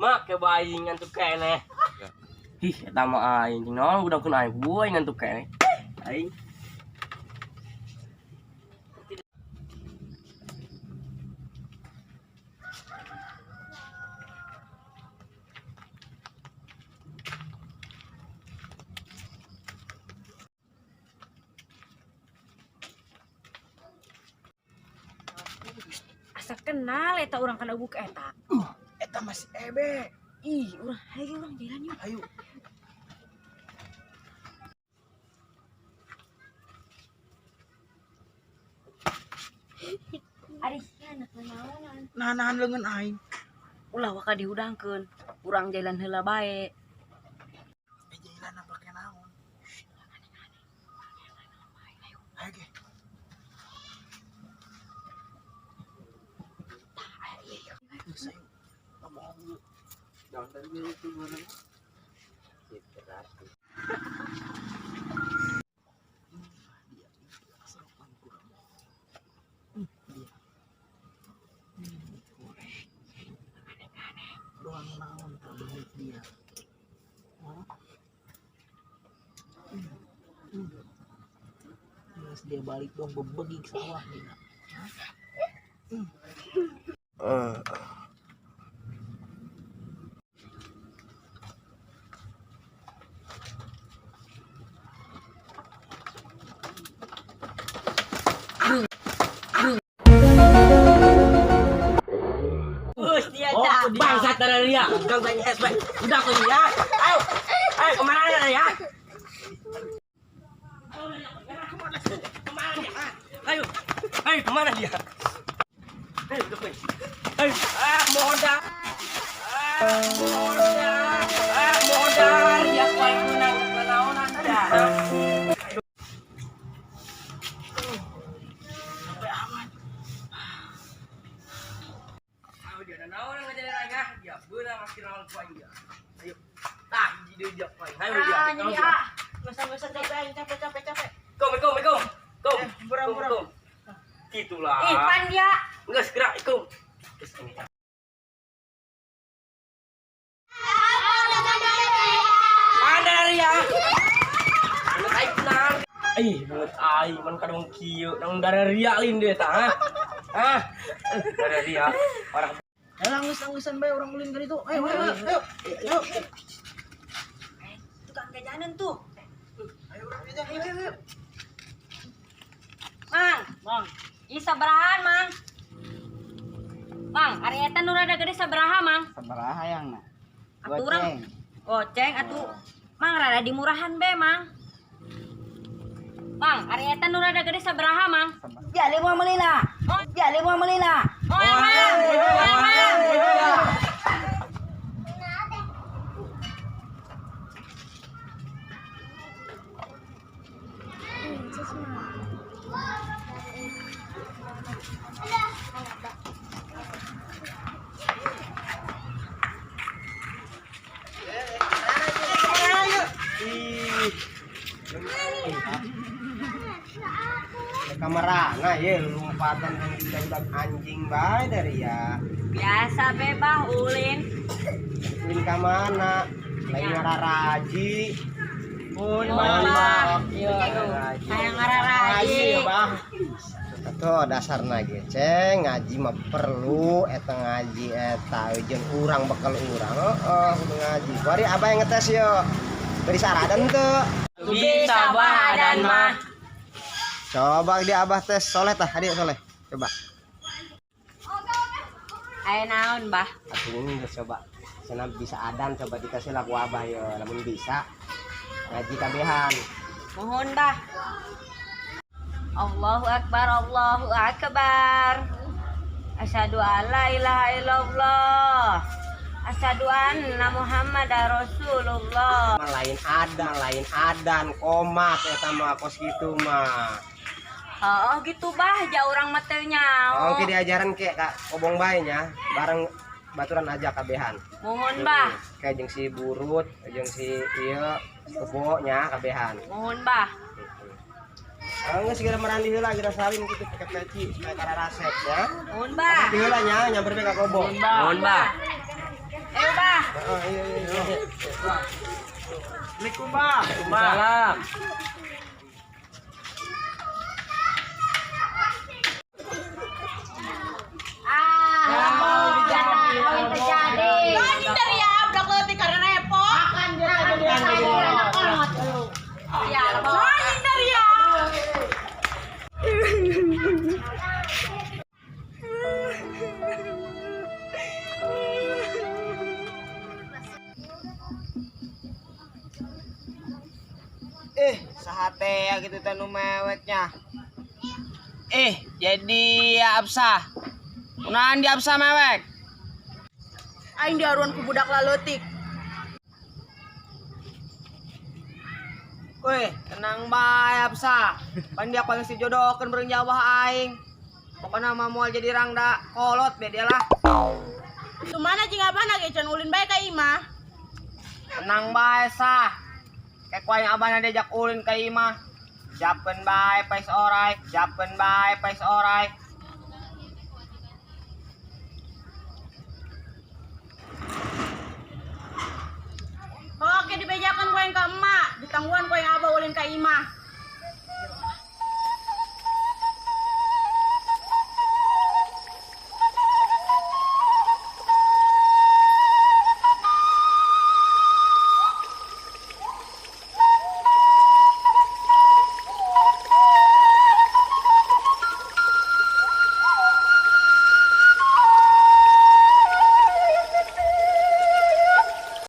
mak kebayi ngantuk kene. Ih, eta mah aing jeung naon udah kun aing boy ngantuk kene. Aing Asa kenal eta urang kana buk eta. Eta masih ebe. Ih, urang hayu urang jalan yuk. Ayo. Ari anak naon. Nahan leungeun aing. Ulah waka diudangkeun. Urang jalan heula bae. Jailan apa ke naon? Ayo ge. Geus ayo. Ngomong dulu. jangan tadi itu gua. Istirahat. Doang naon tabalik dia. Terus dia balik dong bebegik sawah dia. Us dia Oh, bangsat dari dia. Kang tanya SB. Udah kau ya. Ayo. Ayo kemana ya? Kemana dia? Ayo. Ayo kemana dia? Ayo depan. Ayo. Modal. Modal. Ya kau yang menang. Naonan dah. Ayo, tah dia paling. Ayo dia. Masa-masa capek. Kom. Burang-burang. Itulah. Ih, pan dia. Enggak segera ikum. Mana ya? Menurut aing tenang. Menurut aing man kadang kieu nang dara ria lin dia tah. Hah? Dara ria. Orang Langis-langisan bae orang ulin ka ditu. Ayo. Tukang jajanan tuh. Ayo. Ayo. Mang. Ih sabarahan, Mang. Mang, ari eta nu rada gede sabaraha, Mang? Sabaraha yang na? Atuh urang goceng atuh. Mang rada dimurahan be, Mang. Mang, ari eta nu rada gede sabaraha, Mang? Ya 5 melila. Ya 5 melila. kamarana ye lompatan yang didak anjing bae dari ya. Biasa bebah ulin. Ulin ka mana? Lain ngararaji. Bah. Kayak ngararaji. Bang. Atuh dasarna ge ceng ngaji mah perlu eta ngaji eta jeung urang bakal urang. Kudu ngaji. Bari abah yang ngetes yo. Beri saradan teu? Bisa badan mah. Coba dia abah tes soleh tah, adik soleh. Coba. Ayo naon, Bah? Aku ini coba. Sana bisa adan coba dikasih lagu abah ya. Lamun bisa ngaji kabehan. Mohon, Bah. Allahu Akbar, Allahu Akbar. Asyhadu alla ilaha illallah. Asyhadu anna Muhammadar Rasulullah. Lain adan, komat eta mah kos kitu mah. Oh gitu bah, ja urang mah teu nyaho. Oke diajaran ke Kak Kobong bae nya, bareng baturan aja kabehan. Mohon bah. Kayak jeung si Burut, jeung si ieu Kebo nya kabehan. Mohon bah. Kalau nggak segera merandi heula geura salin kitu pakai peci supaya kararasep ya. Mohon bah. Heula nya nyamper ka Kobong. Mohon bah. Ayo bah. Assalamualaikum, Bang. Salam. Hindar ya, udah kelihatan karena repot. Makan dia ya, hindar ya. Sahate ya gitu tanu meweknya. Jadi ya absah. Unahan di absah mewek. Aing diaruan ku budak laletik. Weh, tenang bae absah. Pan dia paling si jodohkeun beureung jawah aing. Pokona mah moal jadi rangda kolot be dia lah. Tumana jeung abah nage can ulin bae ka imah. Tenang bae sah. Kayak kuaing abahna diajak ulin ka imah. Siapkeun bae pais orai, siapkeun bae pais orai. Oke dibejakan kuaing ka emak, ditangguhan kuaing abah ulin ka imah.